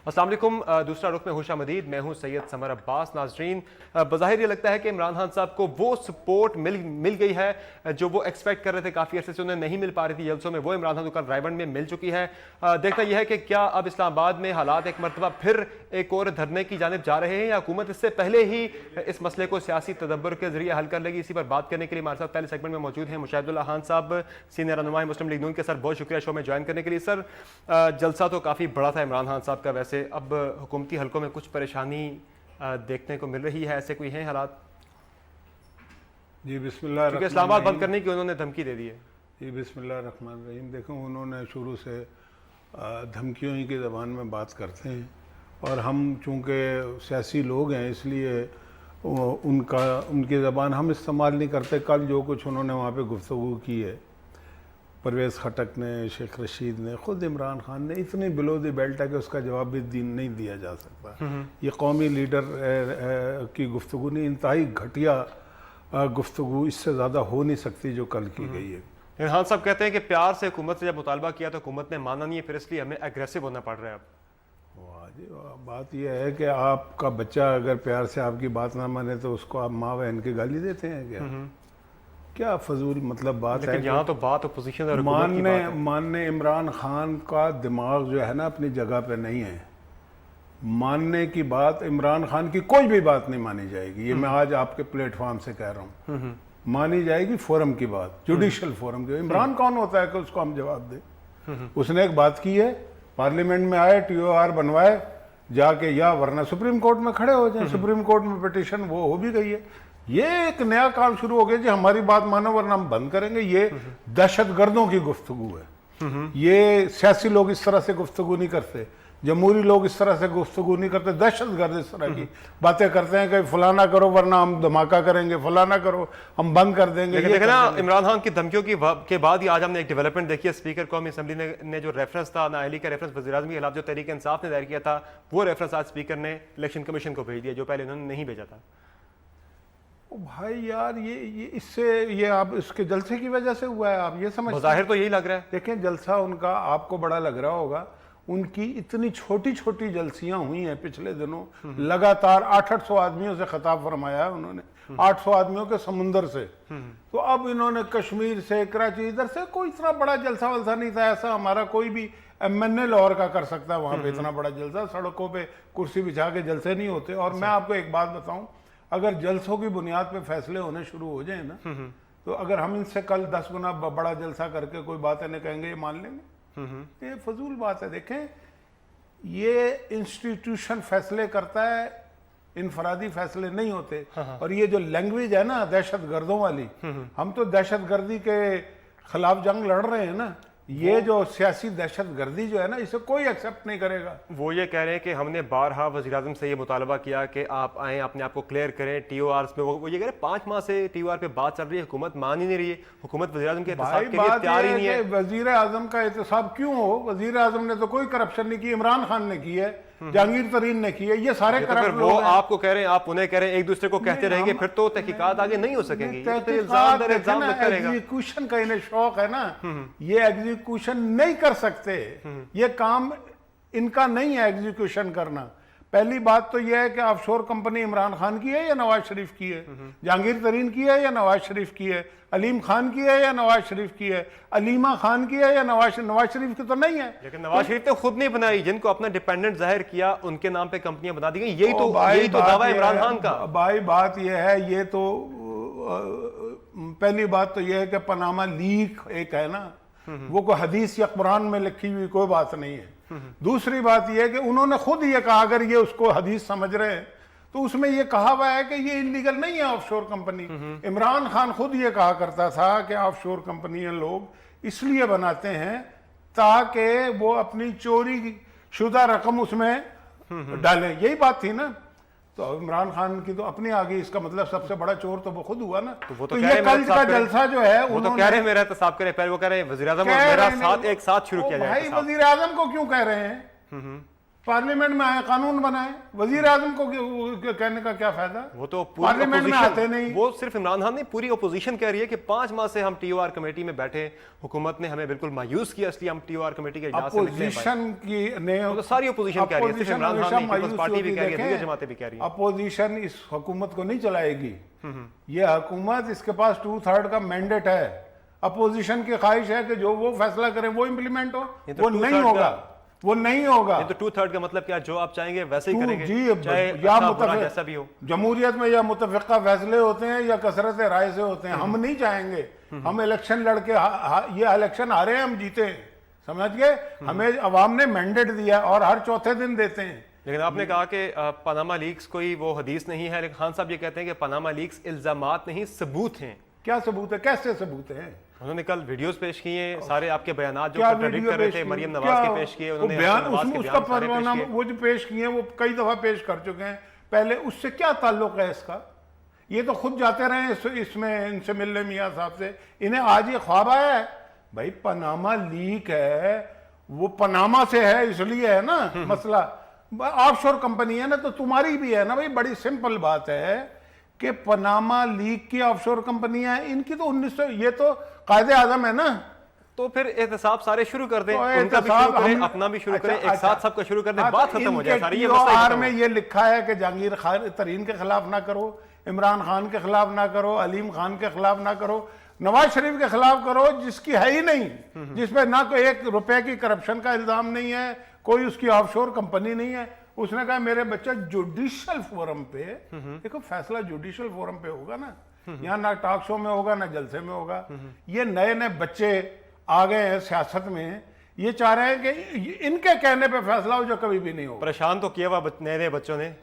अस्सलाम वालेकुम। दूसरा रुख में खुश आमदीद। मैं हूं सैयद समर अब्बास। नाजरीन, बज़ाहिर ये लगता है कि इमरान खान साहब को वो सपोर्ट मिल गई है जो वो एक्सपेक्ट कर रहे थे। काफ़ी अरसे से उन्हें नहीं मिल पा रही थी जलसों में, वो इमरान खान को कल रायबंड में मिल चुकी है। देखना यह है कि क्या अब इस्लामाबाद में हालात एक मरतबा फिर एक और धरने की जानिब जा रहे हैं या हुकूमत इससे पहले ही इस मसले को सियासी तदब्बर के जरिए हल कर लेगी। इसी पर बात करने के लिए हमारे साथ पहले सेगमेंट में मौजूद हैं मुशाहिदुल्लाह खान साहब, सीनियर रहनुमा मुस्लिम लीग नून के। सर बहुत शुक्रिया शो में ज्वाइन करने के लिए। सर जलसा तो काफ़ी बड़ा था इमरान खान साहब का, वैसे अब हुकूमती हलकों में कुछ परेशानी देखने को मिल रही है, ऐसे कोई हैं हालात? जी बिस्मिल्लाह, क्योंकि इस्लामाबाद बंद करने की उन्होंने धमकी दे दी है। जी बिस्मिल्लाह रहमान रहीम। देखो, उन्होंने शुरू से धमकियों ही की ज़बान में बात करते हैं और हम चूँकि सियासी लोग हैं इसलिए उनकी ज़बान हम इस्तेमाल नहीं करते। कल जो कुछ उन्होंने वहाँ पे गुफ्तगू की है, परवेज़ खटक ने, शेख रशीद ने, ख़ुद इमरान खान ने, इतनी बिलो द बेल्ट है कि उसका जवाब भी नहीं दिया जा सकता। ये कौमी लीडर की गुफ्तगू नहीं, इंतहाई घटिया गुफ्तगू इससे ज़्यादा हो नहीं सकती जो कल की गई है। इमरान साहब कहते हैं कि प्यार से हुकूमत से जब मुतालबा किया तो हुकूमत ने माना नहीं है, फिर इसलिए हमें एग्रेसिव होना पड़ रहा है। अब वाह जी वाह। बात यह है कि आपका बच्चा अगर प्यार से आपकी बात ना माने तो उसको आप माँ बहन की गाली देते हैं क्या? क्या फजूल मतलब बात है। यहाँ तो बात अपोजिशन और हुकूमत की बात है। मानने इमरान खान का दिमाग जो है ना अपनी जगह पे नहीं है। मानने की बात, इमरान खान की कोई भी बात नहीं मानी जाएगी। ये मैं आज आपके प्लेटफॉर्म से कह रहा हूँ। मानी जाएगी फोरम की बात, जुडिशल फोरम की। इमरान कौन होता है कि उसको हम जवाब दें? उसने एक बात की है, पार्लियामेंट में आए, TOR बनवाए जाके, या वरना सुप्रीम कोर्ट में खड़े हो जाए। सुप्रीम कोर्ट में पिटीशन वो हो भी गई है। ये एक नया काम शुरू हो गया जी, हमारी बात मानो वरना हम बंद करेंगे। ये दहशतगर्दों की गुफ्तगू है। ये सियासी लोग इस तरह से गुफ्तगू नहीं करते, जमहूरी लोग इस तरह से गुफ्तगू नहीं करते। दहशतगर्द इस तरह की बातें करते हैं कि फलाना करो वरना हम धमाका करेंगे, फलाना करो हम बंद कर देंगे। लेकिन ना इमरान खान की धमकियों के बाद ही आज हमने एक डेवलपमेंट देखी है। स्पीकर कौमी असम्बली ने जो रेफरेंस था नाअहली का रेफरेंस वज़ीर-ए-आज़म के खिलाफ जो तहरीक इंसाफ ने दायर किया था, वो रेफरेंस आज स्पीकर ने इलेक्शन कमीशन को भेज दिया, जो पहले उन्होंने नहीं भेजा था। भाई यार, ये इससे ये आप इसके जलसे की वजह से हुआ है, आप ये समझ, जाहिर तो यही लग रहा है। देखें, जलसा उनका आपको बड़ा लग रहा होगा। उनकी इतनी छोटी छोटी जलसियां हुई हैं पिछले दिनों, लगातार 800 आदमियों से खिताब फरमाया है उन्होंने, 800 आदमियों के समुंदर से। तो अब इन्होंने कश्मीर से, कराची, इधर से कोई इतना बड़ा जलसा वलसा नहीं था। ऐसा हमारा कोई भी MNA लाहौर का कर सकता है वहां पे इतना बड़ा जलसा। सड़कों पे कुर्सी बिछा के जलसे नहीं होते। और मैं आपको एक बात बताऊं, अगर जलसों की बुनियाद पे फैसले होने शुरू हो जाए ना, तो अगर हम इनसे कल 10 गुना बड़ा जलसा करके कोई बात है कहेंगे, ये मान लेंगे? ये फजूल बात है। देखें, ये इंस्टीट्यूशन फैसले करता है, इनफरादी फैसले नहीं होते। और ये जो लैंग्वेज है ना दहशतगर्दों वाली, हम तो दहशतगर्दी के खिलाफ जंग लड़ रहे हैं ना। ये जो सियासी दहशतगर्दी जो है ना, इसे कोई एक्सेप्ट नहीं करेगा। वो ये कह रहे हैं कि हमने बारहा वज़ीर-ए-आज़म से ये मुतालबा किया कि आप आएँ, अपने आप को क्लियर करें TORs में। वो ये कह रहे हैं 5 माह से TOR पे बात चल रही है, हुकूमत मान ही नहीं रही है। हुकूमत वज़ीर-ए-आज़म के एहतसाब के लिए तैयार ही नहीं है। वज़ीर-ए-आज़म का एहतसाब क्यों हो? वज़ीर-ए-आज़म ने तो कोई करप्शन नहीं की, इमरान खान ने की है, जहांगीर तरीन ने की है। ये सारे करप्ट लोग हैं। आपको कह रहे हैं, आप उन्हें कह रहे हैं, एक दूसरे को कहते रहेंगे, फिर तो तहकीकात आगे नहीं हो सकेंगी। एग्जीक्यूशन का इन्हें शौक है ना, ये एग्जीक्यूशन नहीं कर सकते। ये काम इनका नहीं है एग्जीक्यूशन करना। पहली बात तो यह है कि ऑफशोर कंपनी इमरान खान की है या नवाज शरीफ की है? जहांगीर तरीन की है या नवाज शरीफ की है? अलीम खान की है या नवाज शरीफ की है? अलीमा खान की है या नवाज शरीफ की तो नहीं है। लेकिन नवाज शरीफ ने खुद नहीं बनाई, जिनको अपना डिपेंडेंट जाहिर किया उनके नाम पे कंपनियां बना दी गई। यही तो दावा है इमरान खान का। भाई बात यह है, ये तो पहली बात तो यह है कि पनामा लीक एक है ना, वो कोई हदीस या कुरान में लिखी हुई कोई बात नहीं है। दूसरी बात यह है कि उन्होंने खुद ये कहा, अगर ये उसको हदीस समझ रहे हैं तो उसमें ये कहा हुआ है कि ये इलीगल नहीं है ऑफशोर कंपनी। इमरान खान खुद ये कहा करता था कि ऑफशोर कंपनियां लोग इसलिए बनाते हैं ताकि वो अपनी चोरी शुदा रकम उसमें डालें। यही बात थी ना। तो इमरान खान की तो अपनी आ गई, इसका मतलब सबसे बड़ा चोर तो वो खुद हुआ ना। तो ये कल का जलसा जो है, वो तो कह रहे हैं मेरा एहतसाब करें, पहले वो कह रहे हैं वज़ीर-ए-आज़म और मेरा साथ एक साथ शुरू किया जाए। भाई वज़ीर-ए-आज़म को क्यों कह रहे हैं? पार्लियामेंट में आए, कानून बनाए, वजीर आजम को कहने का क्या फायदा? वो तो पूरी पार्लियामेंट में आते नहीं। वो सिर्फ इमरान खान नहीं, पूरी ओपोजिशन कह रही है कि 5 माह से हम टीओआर कमेटी में बैठे, हुकूमत ने हमें बिल्कुल मायूस किया, इसलिए हम टीओआर कमेटी के इजलास से निकले हैं। अपोजिशन की ने तो सारी ओपोजिशन कह रही है, सिर्फ इमरान खान नहीं, पीपल्स पार्टी भी कह रही है, दीगर जमातें भी कह रही हैं। अपोजिशन इस हुकूमत को नहीं चलाएगी। ये हुकूमत, इसके पास 2/3 का मैंडेट है। अपोजिशन की ख्वाहिश है कि जो वो फैसला करें वो इम्प्लीमेंट हो, वो नहीं होगा, वो नहीं होगा। ये तो 2/3 का मतलब क्या, जो आप चाहेंगे वैसे ही करेंगे, जी, चाहे या अच्छा बुरा जैसा भी हो। जमहूरियत में या मुतफ़िक़ा फैसले होते हैं या कसरत राय से होते हैं। हम नहीं चाहेंगे, हम इलेक्शन लड़के ये इलेक्शन हारे हैं, हम जीते हैं, समझ गए? हमें अवाम ने मैंडेट दिया और हर चौथे दिन देते हैं। लेकिन आपने कहा कि पनामा लीक्स कोई वो हदीस नहीं है, लेकिन खान साहब ये कहते हैं कि पनामा लीक्स इल्जामात नहीं, सबूत हैं। क्या सबूत है? कैसे सबूत है? उन्होंने कल वीडियोस पेश किए, सारे आपके बयानात जो क्या कंट्राडिक्ट कर रहे थे, मरियम नवाज के पेश किए उन्होंने, बयान नवाज के उसका बयान सारे पेश परिणाम किए। वो जो पेश किए हैं वो कई दफा पेश कर चुके हैं पहले। उससे क्या ताल्लुक है इसका? ये तो खुद जाते रहे इसमें इनसे मिलने मियां साहब से। इन्हें आज ये ख्वाब आया है भाई पनामा लीक है, वो पनामा से है इसलिए है ना मसला। ऑफशोर कंपनी है ना, तो तुम्हारी भी है ना भाई। बड़ी सिंपल बात है कि पनामा लीक की ऑफशोर कंपनियां हैं, इनकी तो 1900, ये तो कायदे आजम है ना। तो फिर एहतसाब सारे शुरू कर दें, तो उनका भी शुरू करें, अपना भी शुरू करें, एक साथ सबका शुरू कर दें, बात खत्म हो जाए सारी। ये मसला TOR में ये लिखा है कि जहांगीर तरीन के खिलाफ ना करो, इमरान खान के खिलाफ ना करो, अलीम खान के खिलाफ ना करो, नवाज शरीफ के खिलाफ करो, जिसकी है ही नहीं, जिसपे ना कोई 1 रुपए की करप्शन का इल्जाम नहीं है, कोई उसकी ऑफशोर कंपनी नहीं है। उसने कहा मेरे बच्चा जुडिशियल फोरम पे, देखो फैसला जुडिशियल फोरम पे होगा ना, यहाँ ना टॉक शो में होगा ना जलसे में होगा। ये नए नए बच्चे आ गए हैं सियासत में, ये चाह रहे हैं कि इनके कहने पे फैसला हो जो कभी भी नहीं होगा। परेशान तो किया हुआ नए नए बच्चों ने।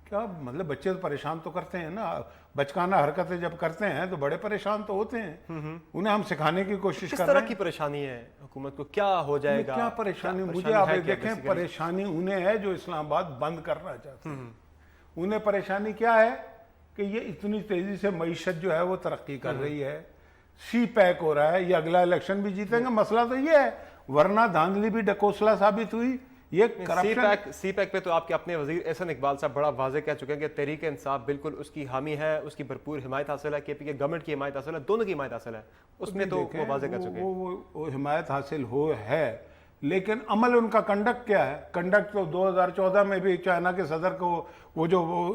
क्या मतलब, बच्चे तो परेशान तो करते हैं ना, बचकाना हरकतें जब करते हैं तो बड़े परेशान तो होते हैं। उन्हें हम सिखाने की कोशिश किस कर तरह रहे हैं। की परेशानी है हुकूमत को, क्या हो जाएगा? क्या परेशानी? क्या मुझे आप है क्या देखें, basically? परेशानी उन्हें है जो इस्लामाबाद बंद करना चाहते हैं। उन्हें परेशानी क्या है कि ये इतनी तेजी से मईशत जो है वो तरक्की कर रही है, CPEC हो रहा है, ये अगला इलेक्शन भी जीतेंगे। मसला तो ये है, वरना धांधली भी डकोसला साबित हुई। ये करप्शन CPEC पे तो आपके अपने वजीर एहसन इकबाल साहब बड़ा वाज़ेह कह चुके हैं कि तहरीक इंसाफ बिल्कुल उसकी हामी है, उसकी भरपूर हिमायत हासिल है, KPK गवर्नमेंट की हिमायत हासिल है, दोनों की हिमायत हासिल है। उसमें तो वो वाज़ेह कर चुके हैं। वो हिमायत हासिल हो है, लेकिन अमल उनका कंडक्ट क्या है? कंडक्ट तो 2014 में भी चाइना के सदर को वो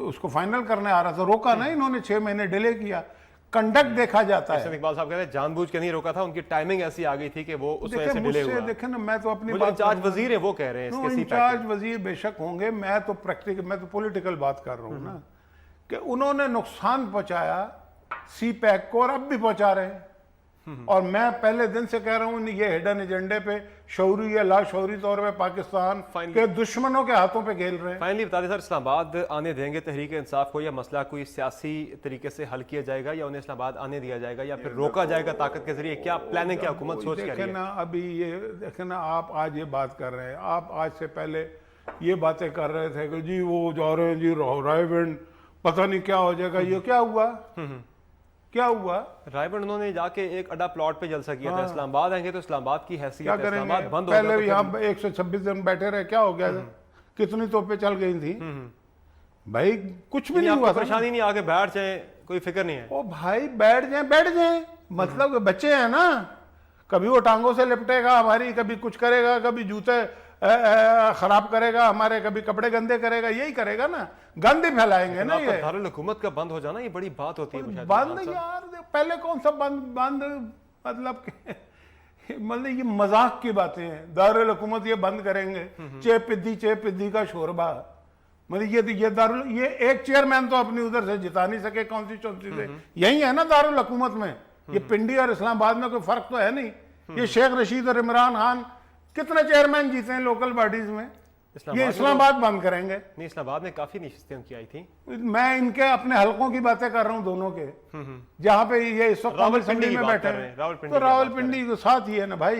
उसको फाइनल करने आ रहा था, रोका ना इन्होंने, 6 महीने डिले किया। कंडक्ट देखा जाता है। इकबाल साहब कहते हैं जानबूझ के नहीं रोका था, उनकी टाइमिंग ऐसी आ गई थी कि वो उस वजह से डिले हुआ। देखें ना, मैं तो अपनी बात, इंचार्ज वजीर है वो कह रहे हैं इसके इंचार्ज वजीर बेशक होंगे, मैं तो प्रैक्टिकल, मैं तो पॉलिटिकल बात कर रहा हूँ ना, कि उन्होंने नुकसान पहुंचाया CPEC को और अब भी पहुंचा रहे हैं। और मैं पहले दिन से कह रहा हूँ ये हिडन एजेंडे पे शौरी या लाशौरी तौर पे पाकिस्तान के दुश्मनों के हाथों पे खेल रहे हैं। फाइनली बता दें सर, इस्लामाबाद आने देंगे तहरीक इंसाफ को, या मसला कोई सियासी तरीके से हल किया जाएगा, या उन्हें इस्लामाबाद आने दिया जाएगा, या फिर रोका जाएगा ताकत के जरिए? क्या प्लानिंग, क्या हुकूमत सोच कर रही है? ना अभी ये देखें ना, आप आज ये बात कर रहे हैं, आप आज से पहले ये बातें कर रहे थे कि जी वो जा रहे हैं जी रायविंड, पता नहीं क्या हो जाएगा। ये क्या हुआ? क्या हुआ? रायबंड उन्होंने जाके एक अड्डा प्लॉट पे जलसा किया था। इस्लामाबाद आएंगे तो इस्लामाबाद की हैसियत क्या है, करेंगे? इस्लामाबाद बंद हो पहले गया तो यहाँ 126 दिन बैठे रहे, क्या हो गया? कितनी तोपें चल गई थी भाई, कुछ भी नहीं हुआ। परेशानी नहीं, आगे बैठ जाए, कोई फिक्र नहीं है। ओ भाई बैठ जाए, मतलब बच्चे हैं ना, कभी वो टांगों से लिपटेगा हमारी, कभी कुछ करेगा, कभी जूते खराब करेगा हमारे, कभी कपड़े गंदे करेगा, यही करेगा ना, गंदे फैलाएंगे ना। ये दारुल हुकूमत का बंद हो जाना ये बड़ी बात होती है। बंद यार, पहले कौन सा बंद मतलब मतलब ये मजाक की बातें हैं। दारुल हुकूमत ये बंद करेंगे, चे पिद्दी का शोरबा, मतलब ये एक चेयरमैन तो अपनी उधर से जिता नहीं सके कॉन्स्टिट्यूंसी से, यही है ना दारुल हुकूमत में। ये पिंडी और इस्लामाबाद में कोई फर्क तो है नहीं। ये शेख रशीद और इमरान खान कितने चेयरमैन जीते हैं लोकल बॉडीज में, ये इस्लामाबाद बंद करेंगे। नहीं, इस्लामाबाद में काफी नशिस्तें उनकी आई थी। मैं इनके अपने हलकों की बातें कर रहा हूँ, दोनों के, जहां पे ये इस वक्त असेंबली में बैठे हैं, तो रावलपिंडी के साथ ही है ना भाई।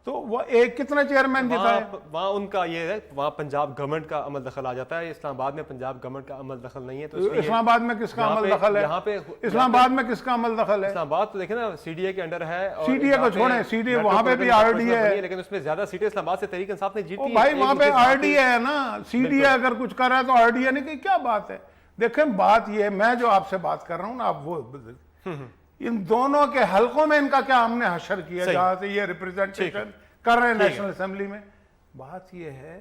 तो वो एक कितना चेयरमैन जीता है? वहाँ उनका ये है, वहाँ पंजाब गवर्नमेंट का अमल दखल आ जाता है। इस्लामाबाद में पंजाब गवर्नमेंट का अमल दखल नहीं है, तो इसलिए इस्लामाबाद में किसका अमल दखल है? यहाँ पे इस्लामाबाद में किसका अमल दखल है? इस्लामाबाद तो देखे ना, सीडीए के अंडर है। और सीडीए को छोड़ें, सीडीए वहाँ पे भी आरडीए है, लेकिन उसमें ज्यादा सीटें इस्लामाबाद से तहरीक इंसाफ ने जीती। भाई वहाँ पे आरडीए है ना, सीडीए अगर कुछ कर रहा है तो आरडीए ने की क्या बात है? देखें बात ये, मैं जो आपसे बात कर रहा हूँ ना, आप वो इन दोनों के हलकों में इनका क्या हमने हशर किया जहां से ये रिप्रेजेंटेशन कर रहे हैं नेशनल असेंबली में। बात ये है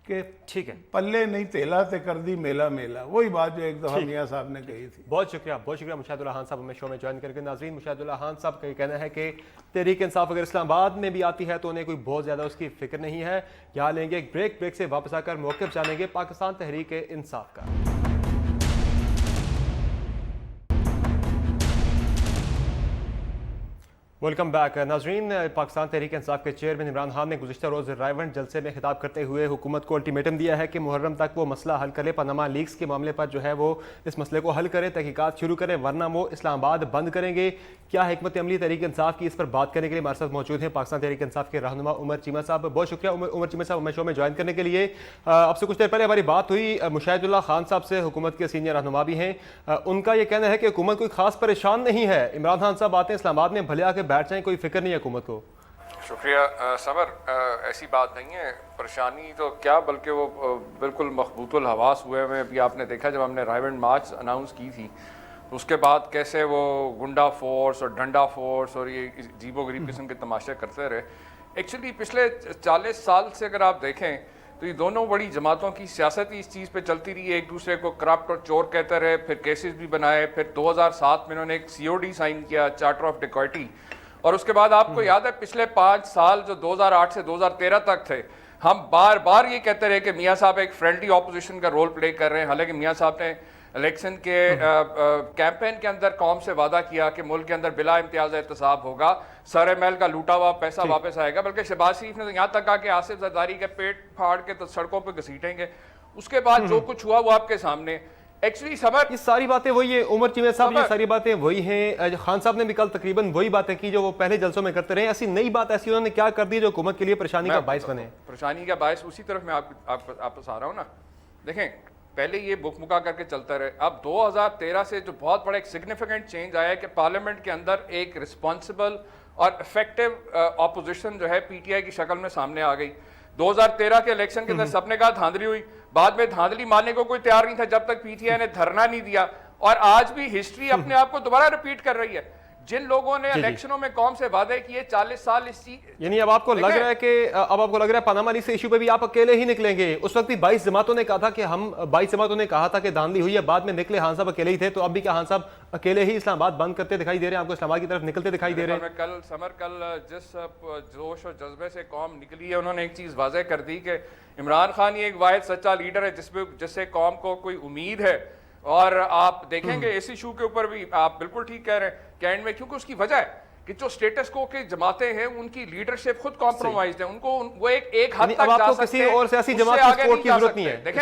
कि ठीक है, पल्ले नहीं तेला ते कर दी मेला मेला, वही बात जो एक दफा मियां साहब ने कही थी। बहुत शुक्रिया मुशाहिदुल्लाह खान साहब हमें शो में ज्वाइन करके। नाज़रीन, मुशाहिदुल्लाह खान साहब का ये कहना है कि तहरीक इंसाफ अगर इस्लामाबाद में भी आती है तो उन्हें कोई बहुत ज्यादा उसकी फिक्र नहीं है। यहाँ लेंगे एक ब्रेक से वापस आकर मौक़िफ़ जानेंगे पाकिस्तान तहरीक इंसाफ का। वेलकम बैक नाजरीन। पाकिस्तान तहरीक इंसाफ के चेयरमैन इमरान खान ने गुज़िश्ता रोज़ रायवंड जलसे में खिताब करते हुए हुकूमत को अल्टीमेटम दिया है कि मुहर्रम तक वो मसला हल करे, पनामा लीक्स के मामले पर जो है वो इस मसले को हल करे, तहकीकात शुरू करें, वरना वो इस्लामाबाद बंद करेंगे। क्या हिकमत अमली तहरीक इंसाफ की, इस पर बात करने के लिए हमारे साथ मौजूद हैं पाकिस्तान तहरीक इंसाफ के रहनुमा उमर चीमा साहब। बहुत शुक्रिया उमर चीमा साहब हमें शो में ज्वाइन करने के लिए। आपसे कुछ देर पहले हमारी बात हुई मुशाहिदुल्लाह खान साहब से, हुकूमत के सीनियर रहनुमा भी हैं। उनका ये कहना है कि हुकूमत कोई खास परेशान नहीं है, इमरान खान साहब आते हैं इस्लामाबाद में भले आके बैठ जाएं, कोई फिक्र नहीं है हुकूमत को। शुक्रिया समर, ऐसी बात नहीं है, परेशानी तो क्या बल्कि वो बिल्कुल मखबूतुल हवास हुए हुए। अभी आपने देखा जब हमने रायवंड मार्च अनाउंस की थी तो उसके बाद कैसे वो गुंडा फोर्स और डंडा फोर्स और ये अजीबो गरीब किस्म के तमाशे करते रहे। एक्चुअली पिछले 40 साल से अगर आप देखें तो ये दोनों बड़ी जमातों की सियासत ही इस चीज़ पे चलती रही है, एक दूसरे को करप्ट और चोर कहते रहे, फिर केसेस भी बनाए, फिर 2007 में इन्होंने एक COD साइन किया, चार्टर ऑफ डिकॉइटी, और उसके बाद आपको याद है पिछले 5 साल जो 2008 से 2013 तक थे, हम बार बार ये कहते रहे कि मियाँ साहब एक फ्रेंडली ऑपोजिशन का रोल प्ले कर रहे हैं। हालांकि मियाँ साहब ने इलेक्शन के कैंपेन के अंदर कौम से वादा किया कि मुल्क के अंदर बिला इम्तियाज एहतसाब होगा, सर महल का लूटा हुआ पैसा वापस आएगा, बल्कि शहबाज शरीफ ने तो यहाँ तक कहा कि आसिफ जरदारी के पेट फाड़ के तो सड़कों पर घसीटेंगे। उसके बाद जो कुछ हुआ वो आपके सामने। एक्चुअली समर, ये सारी बातें वही है उमर चीमा साहब, ये सारी बातें वही हैं। खान साहब ने भी कल तकरीबन वही बातें की जो वो पहले जलसों में करते रहे। ऐसी नई बात ऐसी उन्होंने क्या कर दी जो हुकूमत के लिए परेशानी का बायस बने? परेशानी का बायस उसी तरफ मैं आपस आ रहा हूँ ना। देखें, पहले ये बुकमुका करके चलता रहे, अब 2013 से जो बहुत बड़ा एक सिग्निफिकेंट चेंज आया है कि पार्लियामेंट के अंदर एक रिस्पॉन्सिबल और इफेक्टिव ऑपोजिशन जो है PTI की शक्ल में सामने आ गई। 2013 के इलेक्शन के अंदर सबने कहा धांधली हुई, बाद में धांधली मानने को कोई तैयार नहीं था जब तक PTI ने धरना नहीं दिया। और आज भी हिस्ट्री अपने आप को दोबारा रिपीट कर रही है। जिन लोगों ने इलेक्शनों में कौम से वादे किए 40 साल इस चीज, यानी अब आपको लग रहा है कि पनामा लीक्स इशू पे भी आप अकेले ही निकलेंगे। उस वक्त भी 22 जमातों ने कहा था कि हम 22 जमातों ने कहा था कि धांधली हुई है, बाद में निकले खान साहब अकेले ही थे। तो अब भी क्या खान साहब अकेले ही इस्लामाबाद बंद करते दिखाई दे रहे हैं, आपको इस्लामाबाद की तरफ निकलते दिखाई दे रहे हैं? कल जिस जोश और जज्बे से कौम निकली है, उन्होंने एक चीज वाज़ेह कर दी कि इमरान खान ही एक वाहिद सच्चा लीडर है जिससे कौम को कोई उम्मीद है। और आप देखेंगे इस इशू के ऊपर भी आप बिल्कुल ठीक कह रहे हैं कैंड में, क्योंकि उसकी वजह है कि जो स्टेटस को के जमातें हैं उनकी लीडरशिप खुद कॉम्प्रोमाइज है। उनको वो एक हद तक जा सकते हैं, और सियासी जमात की सपोर्ट की जरूरत नहीं है। देखें,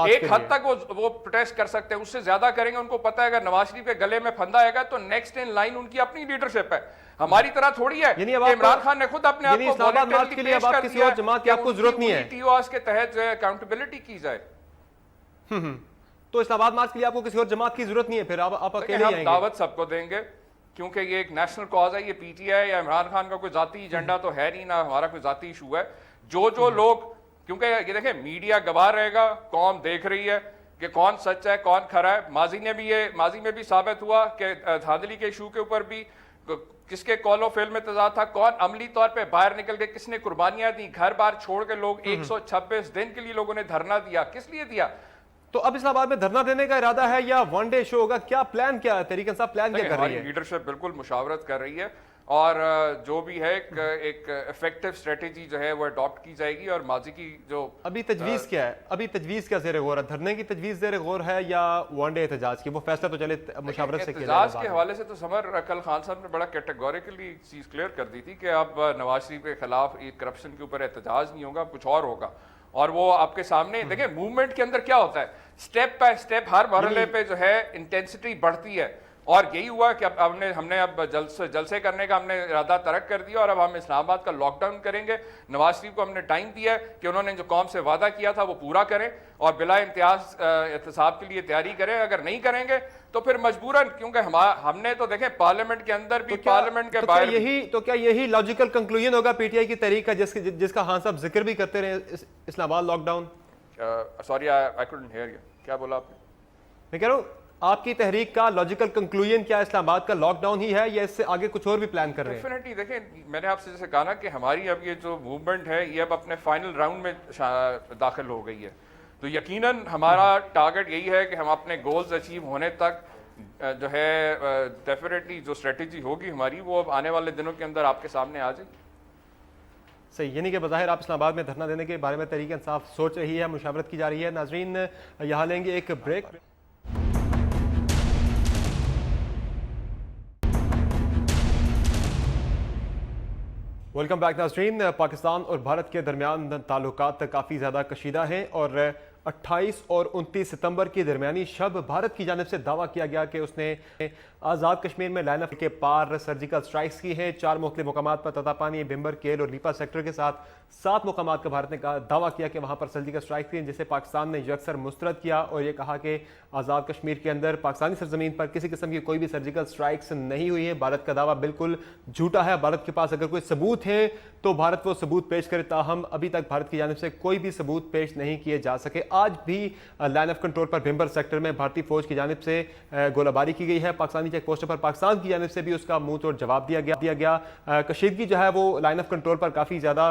एक हद तक वो प्रोटेस्ट कर सकते हैं, उससे ज्यादा करेंगे उनको पता है अगर नवाज शरीफ के गले में फंदा आएगा तो नेक्स्ट इन लाइन उनकी अपनी लीडरशिप है, हमारी तरह थोड़ी है। इमरान खान ने खुद अपने आप को इस्लामाबाद मार्च के लिए अब आप किसी और जमात की आपको जरूरत नहीं है, TOS के तहत जो है अकाउंटेबिलिटी की जाए। तो इस्लामाबाद मार्च के लिए आपको किसी और जमात की जरूरत नहीं है, फिर आप अकेले आएंगे? दावत सबको देंगे क्योंकि ये एक नेशनल कॉज है। ये PTI या इमरान खान का कोई जाती एजेंडा तो है नहीं, ना हमारा कोई जाती इशू है। जो लोग, क्योंकि ये देखें मीडिया गवाह रहेगा, कौम देख रही है कि कौन सच है कौन खरा है। माजी में भी साबित हुआ कि धांधली के इशू के ऊपर भी किसके कॉलो फिल्म में तजाद था, कौन अमली तौर पे बाहर निकल के किसने कुर्बानियां दी, घर बार छोड़ के लोग 126 दिन के लिए लोगों ने धरना दिया, किस लिए दिया? तो अब इस्लामाबाद में धरना देने का इरादा है या वन डे शो होगा? क्या प्लान, क्या तहरीक इंसाफ प्लान क्या कर रही है? लीडरशिप बिल्कुल मुशावरत कर रही है और जो भी है एक इफेक्टिव स्ट्रेटेजी जो है वो अडॉप्ट की जाएगी। और माजी की जो अभी तजवीज क्या है, अभी तजवीज क्या ज़ेर गौर है? धरने की तजवीज ज़ेर गौर है या वन डे एहतजाज की? वो फैसला तो चले मुशावरत से किया एहतजाज के हवाले से तो समर कल खान साहब ने बड़ा कैटेगोरिकली चीज क्लियर कर दी थी कि अब नवाज शरीफ के खिलाफ करप्शन के ऊपर एहतजाज नहीं होगा, कुछ और होगा। और वो आपके सामने देखें, मूवमेंट के अंदर क्या होता है, स्टेप बाय स्टेप हर मरहले पे जो है इंटेंसिटी बढ़ती है। और यही हुआ कि अब हमने अब जलसे करने का हमने इरादा तर्क कर दिया और अब हम इस्लामाबाद का लॉकडाउन करेंगे। नवाज शरीफ को हमने टाइम दिया है कि उन्होंने जो कौम से वादा किया था वो पूरा करें और बिला इम्तियाज एहतसाब के लिए तैयारी करें। अगर नहीं करेंगे तो फिर मजबूरन, क्योंकि हमने तो देखें पार्लियामेंट के अंदर भी पार्लियामेंट के बाहर क्या यही लॉजिकल कंक्लूजन होगा पीटीआई की तहरीक का, जिसका खान साहब जिक्र भी करते रहे, Islamabad lockdown? Sorry I couldn't hear you, क्या बोला आपने? मैं कह रहा हूँ आपकी तहरीक का लॉजिकल कंक्लूजन क्या इस्लामाबाद का लॉकडाउन ही है या इससे आगे कुछ और भी प्लान कर रहे हैं? डेफिनेटली देखें, मैंने आपसे जैसे कहा ना कि हमारी अब ये जो मूवमेंट है ये अब अपने फाइनल राउंड में दाखिल हो गई है, तो यकीनन हमारा टारगेट यही है कि हम अपने गोल्स अचीव होने तक जो है डेफिनेटली जो स्ट्रेटेजी होगी हमारी वो अब आने वाले दिनों के अंदर आपके सामने आ जाएगी। सही, यानी कि बज़ाहिर आप इस्लामाबाद में धरना देने के बारे में तहरीक इंसाफ सोच रही है, मुशावरत की जा रही है। नाजरीन, यहाँ लेंगे एक ब्रेक। वेलकम बैक नाजरीन। पाकिस्तान और भारत के दरमियान ताल्लुकात काफ़ी ज़्यादा कशीदा हैं और 28 और 29 सितंबर की दरमियानी शब भारत की जानिब से दावा किया गया कि उसने आज़ाद कश्मीर में लाइन ऑफ के पार सर्जिकल स्ट्राइक्स की हैं। 4 मुख्तलिफ मुकामात पर ततापानी, भिम्बर, केल और लीपा सेक्टर के साथ 7 मुकामात का भारत ने दावा किया कि वहाँ पर सर्जिकल स्ट्राइक की, जिसे पाकिस्तान ने यकसर मुस्तरद किया और ये कहा कि आज़ाद कश्मीर के अंदर पाकिस्तानी सरजमीन पर किसी किस्म की कोई भी सर्जिकल स्ट्राइक्स नहीं हुई है। भारत का दावा बिल्कुल झूठा है। भारत के पास अगर कोई सबूत है तो भारत वो सबूत पेश करे, ताहम अभी तक भारत की जानिब से कोई भी सबूत पेश नहीं किए जा सके। आज भी लाइन ऑफ कंट्रोल पर भिम्बर सेक्टर में भारतीय फौज की जानिब से गोलाबारी की गई है। पाकिस्तानी चेक पोस्टों पर पाकिस्तान की जानिब से भी उसका मुंह तोड़ जवाब दिया गया। कशीदगी जो है वो लाइन ऑफ कंट्रोल पर काफ़ी ज़्यादा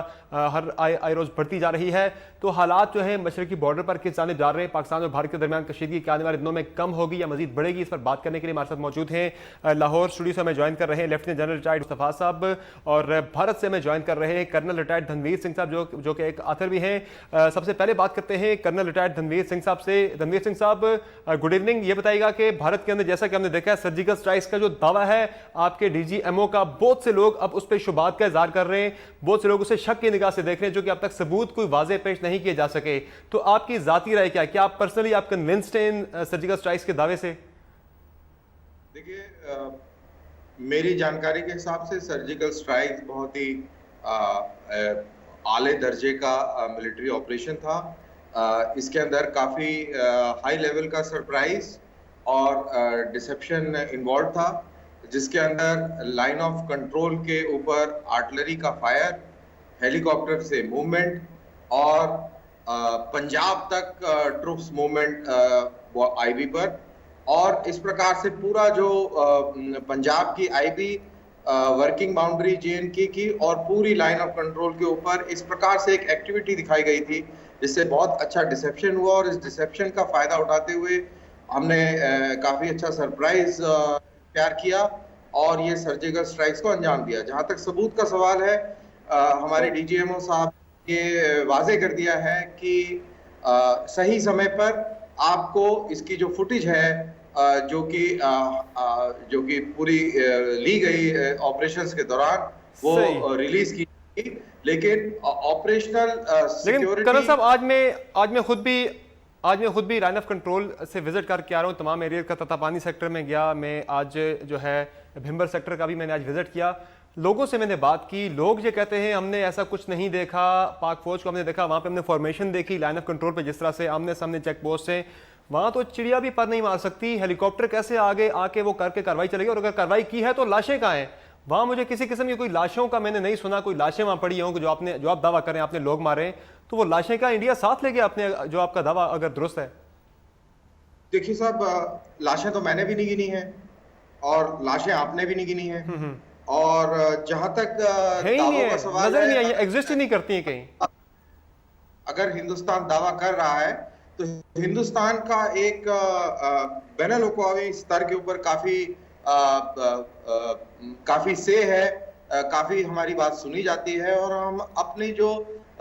हर आए रोज़ बढ़ती जा रही है। तो हालात जो है मशरकी बॉर्डर पर किस जानिब जा रहे हैं, पाकिस्तान और भारत के दरमियान कशीदगी क्या आने वाले दिनों में कम होगी या मजीद बढ़ेगी, इस पर बात करने के लिए हमारे साथ मौजूद हैं लाहौर स्टूडियो से हमें ज्वाइन कर रहे हैं लेफ्टिनेंट जनरल रिटायर्ड मुस्तफा साहब, और भारत से हमें ज्वाइन कर रहे हैं कर्नल रिटायर्ड धनवीर सिंह साहब जो कि एक आथर भी हैं। सबसे पहले बात करते हैं कर्नल रिटायर्ड धनवीर सिंह साहब से। धनवीर सिंह साहब, गुड इवनिंग। ये बताइएगा कि भारत के अंदर जैसा कि हमने देखा है सर्जिकल स्ट्राइक्स का जो दावा है आपके डीजीएमओ का, बहुत से लोग अब उस पर शुबात का इजहार कर रहे हैं, बहुत से लोग उसे शक की निगाह से देख रहे हैं, जो कि अब तक सबूत कोई वाज़ेह पेश नहीं किए जा सके। तो आपकी जाती राय क्या आप पर्सनली आप कन्विंस्ड हैं इन सर्जिकल स्ट्राइक्स के दावे से? देखिए, मेरी जानकारी के हिसाब से सर्जिकल स्ट्राइक बहुत ही आले दर्जे का मिलिट्री ऑपरेशन था। इसके अंदर काफ़ी हाई लेवल का सरप्राइज और डिसेप्शन इन्वॉल्व था, जिसके अंदर लाइन ऑफ कंट्रोल के ऊपर आर्टिलरी का फायर, हेलीकॉप्टर से मूवमेंट और पंजाब तक ट्रूप्स मूवमेंट आईबी पर, और इस प्रकार से पूरा जो पंजाब की आईबी वर्किंग बाउंड्री जेएनके की और पूरी लाइन ऑफ कंट्रोल के ऊपर इस प्रकार से एक एक्टिविटी दिखाई गई थी, जिससे बहुत अच्छा डिसेप्शन हुआ और इस डिसेप्शन का फायदा उठाते हुए हमने काफी अच्छा सरप्राइज तैयार किया और ये सर्जिकल स्ट्राइक्स को अंजाम दिया। जहां तक सबूत का सवाल है, हमारे डीजीएमओ साहब ये वाजे कर दिया है कि सही समय पर आपको इसकी जो फुटेज है जो कि पूरी ली गई ऑपरेशंस के दौरान वो रिलीज की, लेकिन ऑपरेशनल सिक्योरिटी। कर्नल साहब, आज मैं खुद भी लाइन ऑफ कंट्रोल से विजिट करके आ रहा हूँ। तमाम एरिया का ततापानी सेक्टर में गया मैं, आज जो है भिम्बर सेक्टर का भी मैंने आज विजिट किया। लोगों से मैंने बात की, लोग ये कहते हैं हमने ऐसा कुछ नहीं देखा, पाक फौज को हमने देखा, वहाँ पे हमने फॉर्मेशन देखी लाइन ऑफ कंट्रोल पे, जिस तरह से आमने सामने चेक पोस्ट से, वहाँ तो चिड़िया भी पर नहीं मार सकती, हेलीकॉप्टर कैसे आगे आके वो करके कार्रवाई चलेगी, और अगर कार्रवाई की है तो लाशें कहाँ हैं? वहाँ मुझे किसी किस्म की कोई लाशों का मैंने नहीं सुना, कोई लाशें वहाँ पड़ी हों जो आप दावा करें आपने लोग मारे, तो वो लाशें का इंडिया साथ ले गया आपने, जो आपका दावा अगर दुरुस्त है? देखिए साहब, लाशें तो मैंने भी नहीं गिनी है और लाशें आपने भी नहीं गिनी है, और जहां तक दावों का सवाल नजर नहीं आई, एग्जिस्ट ही नहीं करती है कहीं। अगर हिंदुस्तान दावा कर रहा है तो हिंदुस्तान का एक बैनुल अक़वामी स्तर के ऊपर काफी से है, काफी हमारी बात सुनी जाती है, और हम अपनी जो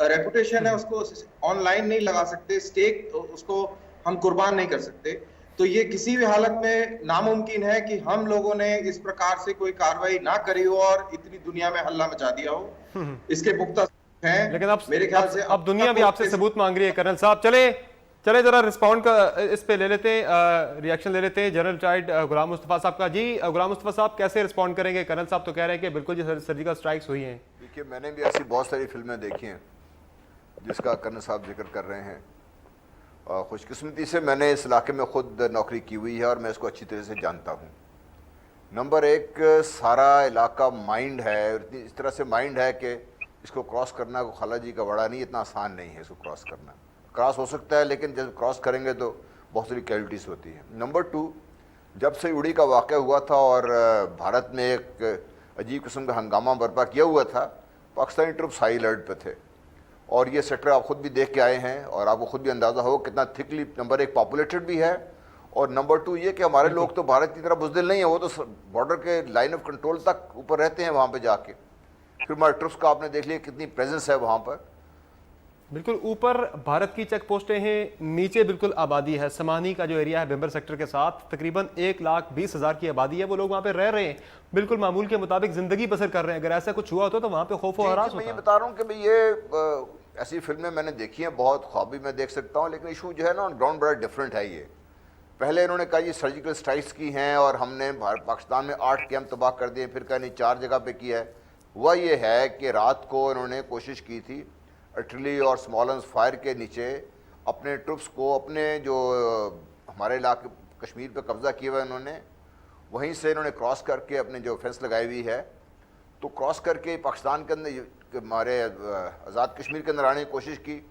रेपुटेशन है उसको ऑनलाइन नहीं लगा सकते, स्टेक उसको हम कुर्बान नहीं कर सकते। तो ये किसी भी हालत में नामुमकिन है कि हम लोगों ने इस प्रकार से कोई कार्रवाई ना करी हो और इतनी दुनिया में हल्ला मचा दिया हो। इसके पुख्ता हैं, लेकिन अब मेरे ख्याल से अब दुनिया भी आपसे सबूत मांग रही है। कर्नल साहब, चले जरा रिस्पॉन्ड का इस पे ले लेते हैं, रिएक्शन ले लेते हैं जनरल रिटायर्ड गुलाम मुस्तफ़ा साहब का। जी गुलाम मुस्तफ़ा साहब कैसे रिस्पॉन्ड करेंगे? कर्नल साहब तो कह रहे हैं कि बिल्कुल जी सर्जिकल स्ट्राइक्स हुई हैं। देखिए, मैंने भी ऐसी बहुत सारी फिल्में देखी हैं जिसका कर्नल साहब जिक्र कर रहे हैं। खुशकिस्मती से मैंने इस इलाके में ख़ुद नौकरी की हुई है और मैं इसको अच्छी तरह से जानता हूँ। नंबर एक, सारा इलाका माइंड है, इस तरह से माइंड है कि इसको क्रॉस करना को खाला जी का बड़ा नहीं, इतना आसान नहीं है इसको क्रॉस करना। क्रॉस हो सकता है लेकिन जब क्रॉस करेंगे तो बहुत सारी कैजुअल्टीज़ होती हैं। नंबर टू, जब से उड़ी का वाक़या हुआ था और भारत में एक अजीब किस्म का हंगामा बर्पा किया हुआ था, पाकिस्तानी ट्रुप्स हाई अलर्ट पे थे और ये सेक्टर आप ख़ुद भी देख के आए हैं और आपको ख़ुद भी अंदाज़ा हो कितना थिकली नंबर एक पॉपुलेटेड भी है और नंबर टू ये कि हमारे लोग तो भारत की तरह बुज़दिल नहीं है, वो तो बॉर्डर के लाइन ऑफ कंट्रोल तक ऊपर रहते हैं वहाँ पे जाके। फिर हमारे ट्रुप्स का आपने देख लिया कितनी प्रेजेंस है वहाँ पर। बिल्कुल ऊपर भारत की चेक पोस्टें हैं, नीचे बिल्कुल आबादी है। समानी का जो एरिया है बिम्बर सेक्टर के साथ तकरीबन 1,20,000 की आबादी है, वो लोग वहाँ पे रह रहे हैं, बिल्कुल मामूल के मुताबिक ज़िंदगी बसर कर रहे हैं। अगर ऐसा कुछ हुआ होता तो वहाँ पे खौफ और हरास मैं ये होता। बता रहा हूँ कि भाई ये ऐसी फिल्में मैंने देखी हैं, बहुत ख्वाबी में देख सकता हूँ, लेकिन इशू जो है ना ऑन ग्राउंड बड़ा डिफरेंट है। ये पहले इन्होंने कहा ये सर्जिकल स्ट्राइक्स की हैं और हमने पाकिस्तान में 8 कैंप तबाह कर दिए, फिर कहा नहीं 4 जगह पे किया है। हुआ ये है कि रात को इन्होंने कोशिश की थी अर्टिलरी और स्मॉल आर्म्स फायर के नीचे अपने ट्रुप्स को, अपने जो हमारे इलाके कश्मीर पे कब्ज़ा किया हुआ इन्होंने, वहीं से इन्होंने क्रॉस करके अपने जो फेंस लगाई हुई है तो क्रॉस करके पाकिस्तान के अंदर हमारे आज़ाद कश्मीर के अंदर आने की कोशिश की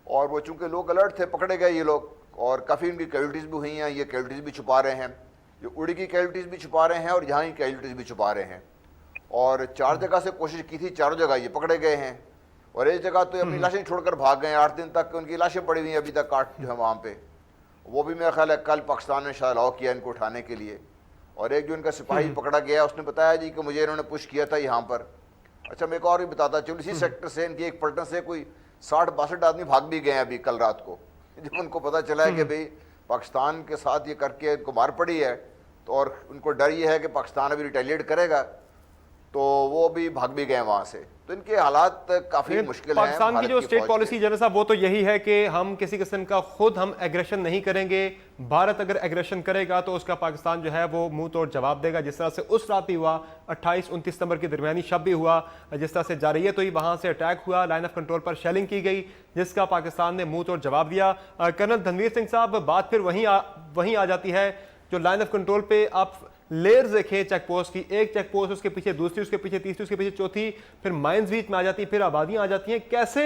और वो चूँकि लोग अलर्ट थे, पकड़े गए ये लोग और काफ़ी इनकी कैजुअल्टीज़ भी हुई हैं। ये कैजुअल्टीज़ भी छुपा रहे हैं, ये उड़ी की कैजुअल्टीज़ भी छुपा रहे हैं और यहाँ की कैजुअल्टीज़ भी छुपा रहे हैं। और 4 जगह से कोशिश की थी, 4 जगह ये पकड़े गए हैं और एक जगह तो अपनी लाशें छोड़कर भाग गए। 8 दिन तक उनकी लाशें पड़ी हुई हैं अभी तक, 8 जो है वहाँ पे, वो भी मेरा ख्याल है कल पाकिस्तान ने शायद अलाउ किया इनको उठाने के लिए। और एक जो इनका सिपाही पकड़ा गया उसने बताया जी कि मुझे इन्होंने पुश किया था यहाँ पर। अच्छा, मैं एक और भी बताता चलूँ, इसी सेक्टर से इनकी एक पलटन से कोई 60-62 आदमी भाग भी गए हैं अभी कल रात को, जब उनको पता चला है कि भाई पाकिस्तान के साथ ये करके इनको मार पड़ी है तो और उनको डर ये है कि पाकिस्तान अभी रिटेलिएट करेगा तो वो भी भाग भी गए वहाँ से। तो इनके हालात काफ़ी मुश्किल हैं। पाकिस्तान की जो स्टेट पॉलिसी जनरल साहब वो तो यही है कि हम किसी किस्म का खुद हम एग्रेशन नहीं करेंगे, भारत अगर एग्रेशन करेगा तो उसका पाकिस्तान जो है वो मुंह तोड़ जवाब देगा। जिस तरह से उस रात भी हुआ, 28-29 सितंबर की दरमियानी शब भी हुआ, जिस तरह से जारहियत हुई, वहाँ से अटैक हुआ, लाइन ऑफ कंट्रोल पर शेलिंग की गई, जिसका पाकिस्तान ने मुंह तोड़ जवाब दिया। कर्नल धनवीर सिंह साहब, बात फिर वहीं आ जाती है जो लाइन ऑफ कंट्रोल पे आप लेयर्स देखें चेक पोस्ट की, एक चेक पोस्ट उसके पीछे दूसरी, उसके पीछे तीसरी, उसके पीछे चौथी, फिर माइंस बीच में आ जाती है, फिर आबादियां आ जाती हैं। कैसे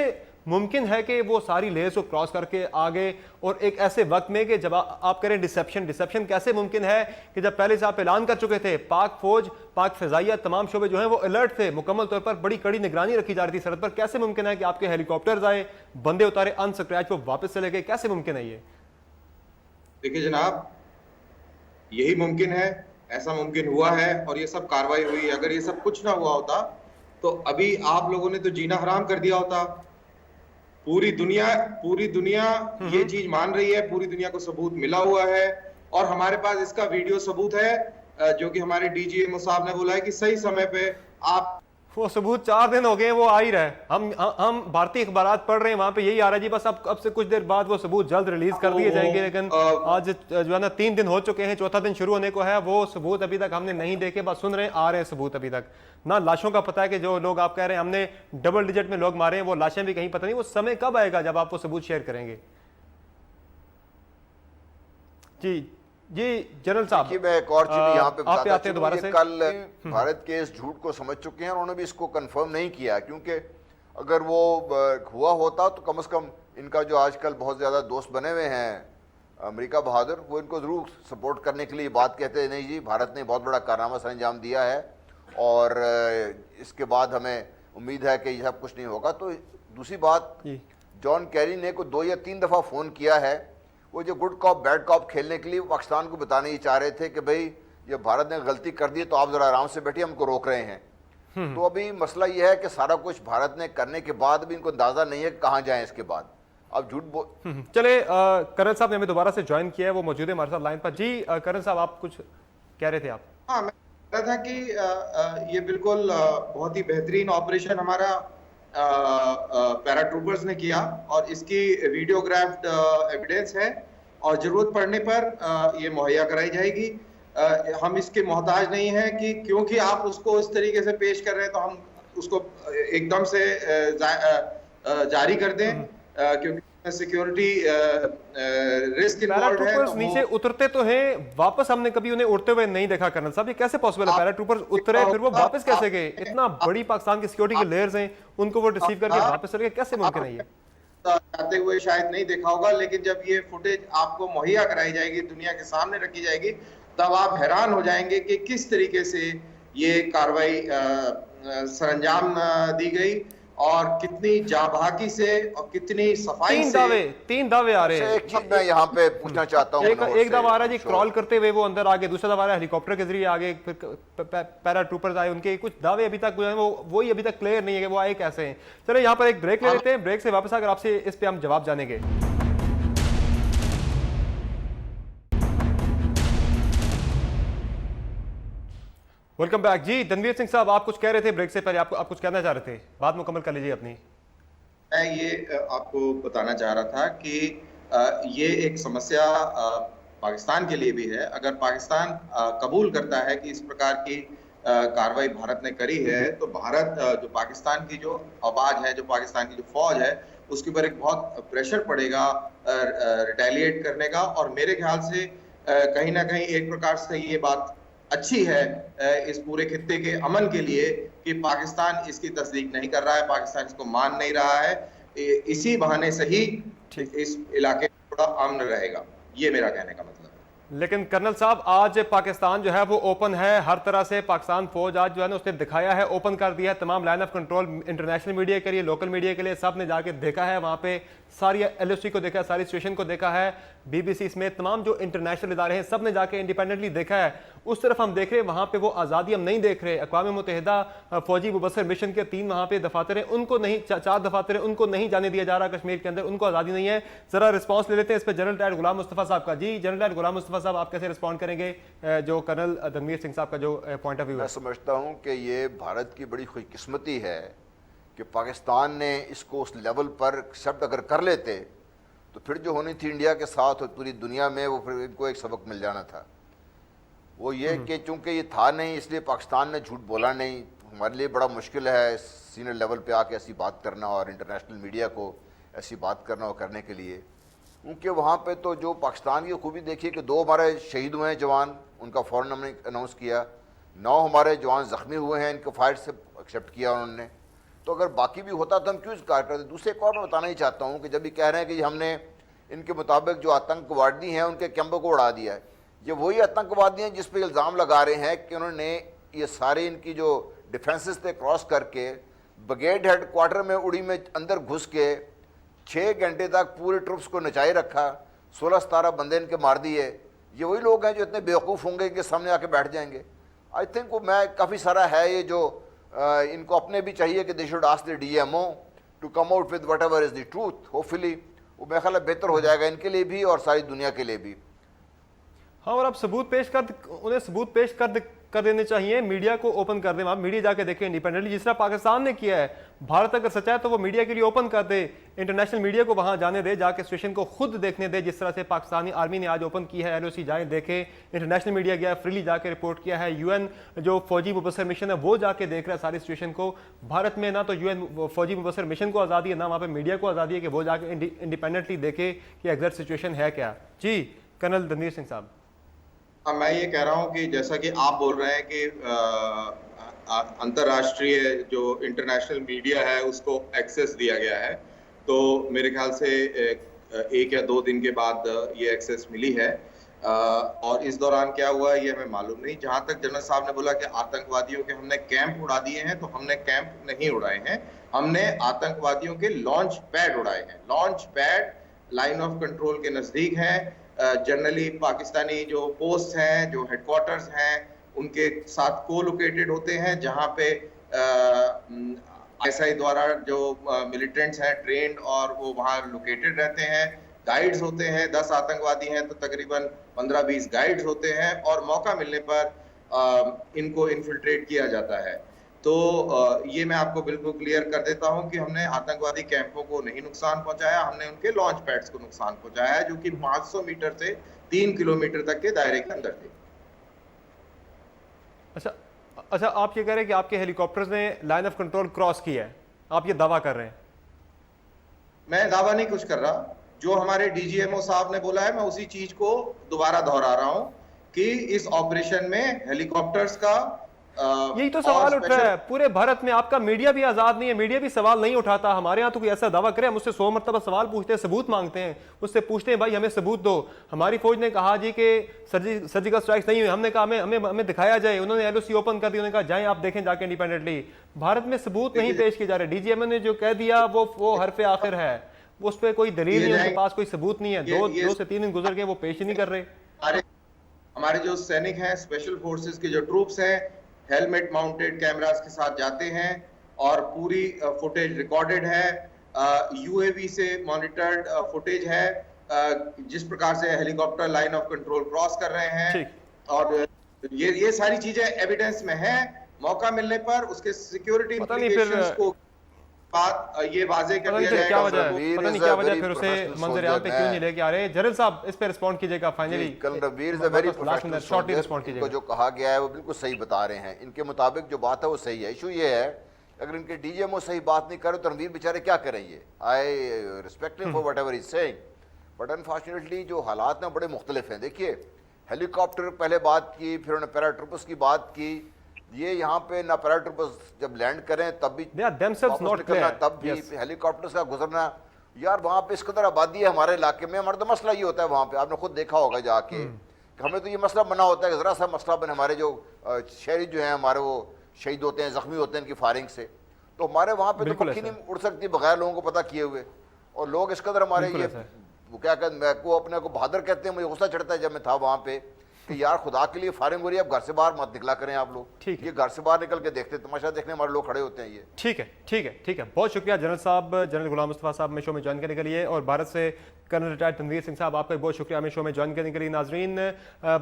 मुमकिन है कि वो सारी लेयर्स को क्रॉस करके आगे और एक ऐसे वक्त में कि जब आप करें डिसेप्शन कैसे मुमकिन है कि जब पहले से आप ऐलान कर चुके थे, पाक फौज, पाक फिजाइया, तमाम शोबे जो हैं वो अलर्ट थे, मुकम्मल तौर पर बड़ी कड़ी निगरानी रखी जा रही थी सरहद पर, कैसे मुमकिन है कि आपके हेलीकॉप्टर्स आए, बंदे उतारे, अनस्क्रैच वो वापस चले गए? कैसे मुमकिन है ये? देखिए जनाब, यही मुमकिन है, ऐसा मुमकिन हुआ है और ये सब कार्रवाई हुई। अगर ये सब कुछ ना हुआ होता तो अभी आप लोगों ने तो जीना हराम कर दिया होता। पूरी दुनिया ये चीज मान रही है, पूरी दुनिया को सबूत मिला हुआ है और हमारे पास इसका वीडियो सबूत है जो कि हमारे डीजीएम साहब ने बोला है कि सही समय पे आप वो सबूत 4 दिन हो गए वो आ ही रहा है। हम भारतीय अखबारात पढ़ रहे हैं, वहां पे यही आ रहा है जी, बस अब से कुछ देर बाद वो सबूत जल्द रिलीज कर दिए जाएंगे। लेकिन आज जो है ना 3 दिन हो चुके हैं, 4था दिन शुरू होने को है, वो सबूत अभी तक हमने नहीं देखे, बस सुन रहे हैं, आ रहे हैं सबूत अभी तक ना। लाशों का पता है कि जो लोग आप कह रहे हैं हमने डबल डिजिट में लोग मारे हैं, वो लाशें भी कहीं पता नहीं। वो समय कब आएगा जब आप वो सबूत शेयर करेंगे? जी जनरल साहब, मैं एक और चीज यहाँ पे आप आते हैं दोबारा से। कल भारत के इस झूठ को समझ चुके हैं और उन्होंने भी इसको कंफर्म नहीं किया, क्योंकि अगर वो हुआ होता तो कम से कम इनका जो आजकल बहुत ज़्यादा दोस्त बने हुए हैं अमेरिका बहादुर, वो इनको ज़रूर सपोर्ट करने के लिए बात कहते हैं, नहीं जी भारत ने बहुत बड़ा कारनामा सर अंजाम दिया है और इसके बाद हमें उम्मीद है कि यह सब कुछ नहीं होगा। तो दूसरी बात, जॉन कैरी ने को 2 या 3 दफ़ा फ़ोन किया है, वो जो गुड कॉप बैड कॉप खेलने के लिए पाकिस्तान को बताने ही चाह रहे थे कि भाई ये भारत ने गलती कर दी तो आप जरा आराम से बैठिए, हमको रोक रहे हैं। तो अभी मसला ये है कि सारा कुछ भारत ने करने के बाद भी इनको अंदाजा नहीं है कि कहाँ जाएं इसके बाद। अब झूठ चले कर्नल साहब ने हमें दोबारा से ज्वाइन किया है, वो मौजूद है हमारे साथ लाइन पर। जी कर्नल साहब, आप कुछ कह रहे थे आप? हाँ, मैं कह रहा था कि ये बिल्कुल बहुत ही बेहतरीन ऑपरेशन हमारा पैराट्रूपर्स ने किया और इसकी वीडियोग्राफ्ड एविडेंस है और जरूरत पड़ने पर ये मुहैया कराई जाएगी। हम इसके मोहताज नहीं है कि क्योंकि आप उसको इस तरीके से पेश कर रहे हैं तो हम उसको एकदम से जारी कर दें, क्योंकि सिक्योरिटी रिस्क इन्वॉल्व है। पैराट्रूपर्स नीचे उतरते तो हैं, वापस हमने कभी उन्हें उड़ते हुए नहीं देखा। कर्नल साहब, ये कैसे पॉसिबल है? पैराट्रूपर्स उतरे फिर वो वापस कैसे गए? इतना बड़ी पाकिस्तान की सिक्योरिटी के लेयर्स हैं, उनको वो रिसीव करके वापस चले गए, कैसे मुमकिन है ये? जाते हुए शायद नहीं देखा होगा, लेकिन जब ये फुटेज आपको मुहैया कराई जाएगी, दुनिया के सामने रखी जाएगी, तब आप हैरान हो जाएंगे कि किस तरीके से ये कार्रवाई सरंजाम दी गई और कितनी जाबाकी से और कितनी सफाई से। तीन दावे आ रहे हैं। एक चीज मैं यहाँ पे पूछना चाहता हूँ। एक दावा आ रहा है जी क्रॉल करते हुए वो अंदर आगे, दूसरा दावा आ रहा है हेलीकॉप्टर के जरिए आगे, फिर पैराट्रूपर्स आए। उनके कुछ दावे अभी तक वही अभी तक क्लियर नहीं है कि वो आए कैसे हैं। चलो यहाँ पर एक ब्रेक ले लेते हैं, ब्रेक से वापस आकर आपसे इस पे हम जवाब जानेंगे। वेलकम बैक जी। धनवीर सिंह साहब, आप कुछ कह रहे थे ब्रेक से पहले, आप कुछ कहना चाह रहे थे, बात मुकम्मल कर लीजिए अपनी। मैं ये आपको बताना चाह रहा था कि ये एक समस्या पाकिस्तान के लिए भी है। अगर पाकिस्तान कबूल करता है कि इस प्रकार की कार्रवाई भारत ने करी है, तो भारत जो पाकिस्तान की जो आवाज है, जो पाकिस्तान की जो फौज है, उसके ऊपर एक बहुत प्रेशर पड़ेगा रिटेलिएट करने का। और मेरे ख्याल से कहीं ना कहीं एक प्रकार से ये बात अच्छी है इस पूरे खित्ते के अमन के लिए कि पाकिस्तान इसकी तस्दीक नहीं कर रहा है, पाकिस्तान इसको मान नहीं रहा है। इसी बहाने से ही इस इलाके में थोड़ा अमन रहेगा, ये मेरा कहने का मतलब है। लेकिन कर्नल साहब, आज पाकिस्तान जो है वो ओपन है हर तरह से। पाकिस्तान फौज आज जो है ना उसने दिखाया है, ओपन कर दिया है तमाम line of control, international media के लिए, लोकल मीडिया के लिए, सब ने जाके देखा है। वहाँ पे सारी LOC को देखा है, सारी सिचुएशन को देखा है, BBC समेत तमाम जो इंटरनेशनल इदारे हैं सब ने जाके इंडिपेंडेंटली देखा है। उस तरफ हम देख रहे हैं, वहाँ पे वो आज़ादी हम नहीं देख रहे। अक़वाम मुत्तहिदा फौजी मुबस्सर मिशन के 3 वहाँ पे दफातर हैं, उनको नहीं, 4 दफातर हैं, उनको नहीं जाने दिया जा रहा कश्मीर के अंदर, उनको आज़ादी नहीं है। जरा रिस्पॉन्स ले लेते हैं इस पर जनरल डायर गुलाम मुस्तफ़ा साहब का। जी जनरल डायर गुलाम मुस्तफ़ा साहब, आप कैसे रिस्पॉन्ड करेंगे जो कर्नल धनवीर सिंह साहब का जो पॉइंट ऑफ व्यू है? मैं समझता हूँ कि ये भारत की बड़ी खुशकिस्मती है कि पाकिस्तान ने इसको उस लेवल पर एक्सेप्ट अगर कर लेते तो फिर जो होनी थी इंडिया के साथ और पूरी दुनिया में, वो फिर इनको एक सबक मिल जाना था। वो ये कि चूंकि ये था नहीं, इसलिए पाकिस्तान ने झूठ बोला नहीं। हमारे लिए बड़ा मुश्किल है सीनियर लेवल पे आके ऐसी बात करना और इंटरनेशनल मीडिया को ऐसी बात करना और करने के लिए, क्योंकि वहाँ पे तो जो पाकिस्तान की खूबी देखिए कि 2 हमारे शहीद हुए हैं जवान, उनका फ़ौरन हमने अनाउंस किया। 9 हमारे जवान ज़ख्मी हुए हैं, इनको फायर से एक्सेप्ट किया उन्होंने। तो अगर बाकी भी होता तो हम क्यों इनकार करते? दूसरे एक और मैं बताना ही चाहता हूँ कि जब भी कह रहे हैं कि हमने इनके मुताबिक जो आतंकवादी हैं उनके कैंपों को उड़ा दिया है, ये वही आतंकवादी हैं जिस पर इल्ज़ाम लगा रहे हैं कि उन्होंने ये सारे इनकी जो डिफेंसेस थे क्रॉस करके ब्रिगेड हेडक्वार्टर में उड़ी में अंदर घुस के 6 घंटे तक पूरे ट्रुप्स को नचाए रखा, 16-17 बंदे इनके मार दिए। ये वही लोग हैं जो इतने बेवकूफ़ होंगे कि सामने आके बैठ जाएंगे। आई थिंक वो मैं काफ़ी सारा है ये जो इनको अपने भी चाहिए कि they should ask the DMO to come out with whatever is the truth. Hopefully वो मेरा ख्याल बेहतर हो जाएगा इनके लिए भी और सारी दुनिया के लिए भी। हाँ, और अब सबूत पेश कर, उन्हें सबूत पेश कर देने चाहिए, मीडिया को ओपन कर दें। वहाँ मीडिया जाके देखें इंडिपेंडेंटली, जिस तरह पाकिस्तान ने किया है। भारत अगर सच्चा है तो वो मीडिया के लिए ओपन कर दे, इंटरनेशनल मीडिया को वहाँ जाने दे, जाके सिचुएशन को खुद देखने दे। जिस तरह से पाकिस्तानी आर्मी ने आज ओपन की है, LOC जाए देखे, इंटरनेशनल मीडिया गया, फ्रीली जाके रिपोर्ट किया है। UN जो फौजी मुबस्सर मिशन है वो जाके देख रहा है सारी सिचुएशन को। भारत में ना तो UN फौजी मुबस्सर मिशन को आज़ादी है, ना वहाँ पर मीडिया को आज़ादी है कि वो जाके इंडिपेंडेंटली देखे कि एग्जैक्ट सिचुएशन है क्या। जी कर्नल धनवीर सिंह साहब। मैं ये कह रहा हूँ कि जैसा कि आप बोल रहे हैं कि अंतर्राष्ट्रीय जो इंटरनेशनल मीडिया है उसको एक्सेस दिया गया है, तो मेरे ख्याल से 1 या 2 दिन के बाद ये एक्सेस मिली है। और इस दौरान क्या हुआ ये हमें मालूम नहीं। जहां तक जनरल साहब ने बोला कि आतंकवादियों के हमने कैंप उड़ा दिए हैं, तो हमने कैंप नहीं उड़ाए हैं, हमने आतंकवादियों के लॉन्च पैड उड़ाए हैं। Launch pad line of control के नजदीक है। जनरली पाकिस्तानी जो पोस्ट हैं, जो हेडक्वार्टर्स हैं, उनके साथ को-लोकेटेड होते हैं, जहां पे ISI द्वारा जो मिलिटेंट्स हैं ट्रेंड और वो वहाँ लोकेटेड रहते हैं। गाइड्स होते हैं, 10 आतंकवादी हैं तो तकरीबन 15-20 गाइड्स होते हैं और मौका मिलने पर इनको इन्फिल्ट्रेट किया जाता है। तो ये मैं आपको बिल्कुल क्लियर कर देता हूं कि हमने आतंकवादी कैंपों को नहीं नुकसान पहुंचाया, हमने उनके लॉन्च पैड्स को नुकसान पहुंचाया है, जो कि 500 मीटर से 3 किलोमीटर तक के दायरे के अंदर थे। अच्छा अच्छा, आप ये कह रहे हैं कि आपके हेलीकॉप्टर्स ने लाइन ऑफ कंट्रोल क्रॉस किया है, आप ये दावा कर रहे हैं? मैं दावा नहीं कुछ कर रहा, जो हमारे डीजीएमओ साहब ने बोला है मैं उसी चीज को दोबारा दोहरा रहा हूं कि इस ऑपरेशन में हेलीकॉप्टर्स का यही तो सवाल उठ रहा है पूरे भारत में। आपका मीडिया भी आजाद नहीं है, मीडिया भी सवाल नहीं उठाता। हमारे यहाँ तो कोई ऐसा दावा करे, हम उससे 100 मरतबा सवाल पूछते हैं, सबूत मांगते हैं, उससे पूछते हैं भाई हमें सबूत दो। हमारी फौज ने कहा जी कि सर्जिकल स्ट्राइक्स नहीं हुई, हमने कहा हमें दिखाया जाए, उन्होंने एलओसी ओपन कर दी, उन्होंने कहा जाएं आप देखें जाके इंडिपेंडेंटली। भारत में सबूत नहीं पेश किए जा रहे। डीजीएमओ ने जो कह दिया वो हरफे आखिर है, उस पर कोई दलील नहीं, उनके पास कोई सबूत नहीं है। दो से 3 दिन गुजर गए, वो पेश ही नहीं कर रहे। हमारे जो सैनिक हैं, स्पेशल फोर्सेस के जो ट्रूप्स हैं, हेलमेट माउंटेड कैमरास के साथ जाते हैं और पूरी फुटेज रिकॉर्डेड है, यूएवी से मॉनिटर्ड फुटेज है, जिस प्रकार से helicopter line of control cross कर रहे हैं, और ये सारी चीजें एविडेंस में है। मौका मिलने पर उसके सिक्योरिटी इम्प्लीकेशंस को बात ये वाजे कर दिया जाएगा। क्या वजह है, पता नहीं क्या वजह है, फिर उसे मंजर-ए-आम पे क्यों नहीं लेके आ रहे? जनरल साहब इस पे रिस्पॉन्ड कीजिएगा finally. Ranveer is a very professional shortly respond soldier. कीजिएगा। इनको जो कहा गया है वो बिल्कुल सही बता रहे हैं, इनके मुताबिक जो बात है वो सही है। इशू ये है अगर इनके डीजीएमओ सही बात नहीं करे तो रणवीर बेचारे क्या करेंगे। I respect him for whatever he is saying, but unfortunately जो हालात हैं बड़े मुख्तलिफ हैं। देखिए हेलीकॉप्टर पहले बात की, फिर उन्होंने पैराट्रूपर्स की बात की। ये यहाँ पे ना पैराट्रूपर्स जब लैंड करें तब भी निकलना, तब भी हेलीकॉप्टर्स का गुजरना। यार वहाँ पे इस कदर आबादी है हमारे इलाके में, हमारा तो मसला ये होता है वहाँ पे, आपने खुद देखा होगा जाके, हमें तो ये मसला बना होता है कि ज़रा सा मसला बने, हमारे जो शहरी जो हैं हमारे वो शहीद होते हैं, ज़ख्मी होते हैं इनकी फायरिंग से, तो हमारे वहाँ पे तो पक्षी नहीं उड़ सकती बगैर लोगों को पता किए हुए। और लोग इस कदर हमारे ये वो क्या कहते हैं, को अपने को बहादुर कहते हैं। मुझे गुस्सा चढ़ता है जब मैं था वहाँ पे कि यार खुदा के लिए फायरिंग हो रही है, अब घर से बाहर मत निकला करें आप लोग। ये घर से बाहर निकल के देखते, तमाशा देखने हमारे लोग खड़े होते हैं। ये ठीक है ठीक है ठीक है, बहुत शुक्रिया जनरल साहब, जनरल गुलाम मुस्तफा साहब में शो में ज्वाइन करने के लिए, और भारत से कर्नल रिटायर्ड तनवीर सिंह साहब आपका बहुत शुक्रिया हमें शो में ज्वाइन करने के लिए। नाजरीन,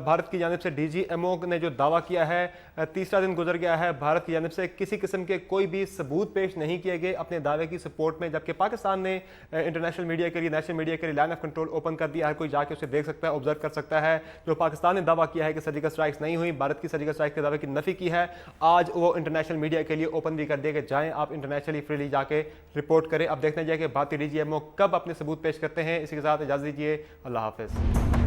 भारत की जानिब से डीजीएमओ ने जो दावा किया है, तीसरा दिन गुजर गया है, भारत की जानिब से किसी किस्म के कोई भी सबूत पेश नहीं किए गए अपने दावे की सपोर्ट में, जबकि पाकिस्तान ने इंटरनेशनल मीडिया के लिए, नेशनल मीडिया के लिए लाइन ऑफ कंट्रोल ओपन कर दिया। हर कोई जाके उसे देख सकता है, ऑब्जर्व कर सकता है। जो पाकिस्तान ने दावा किया है कि सर्जिकल स्ट्राइक्स नहीं हुई, भारत की सर्जिकल स्ट्राइक के दावे की नफी की है, आज वो इंटरनेशनल मीडिया के लिए ओपन भी कर दिया कि जाएं आप इंटरनेशनली फ्रीली जाके रिपोर्ट करें। अब देखना चाहिए कि भारतीय डीजीएमओ कब अपने सबूत पेश करते हैं। इसी के साथ इजाजत दीजिए, अल्लाह हाफिज।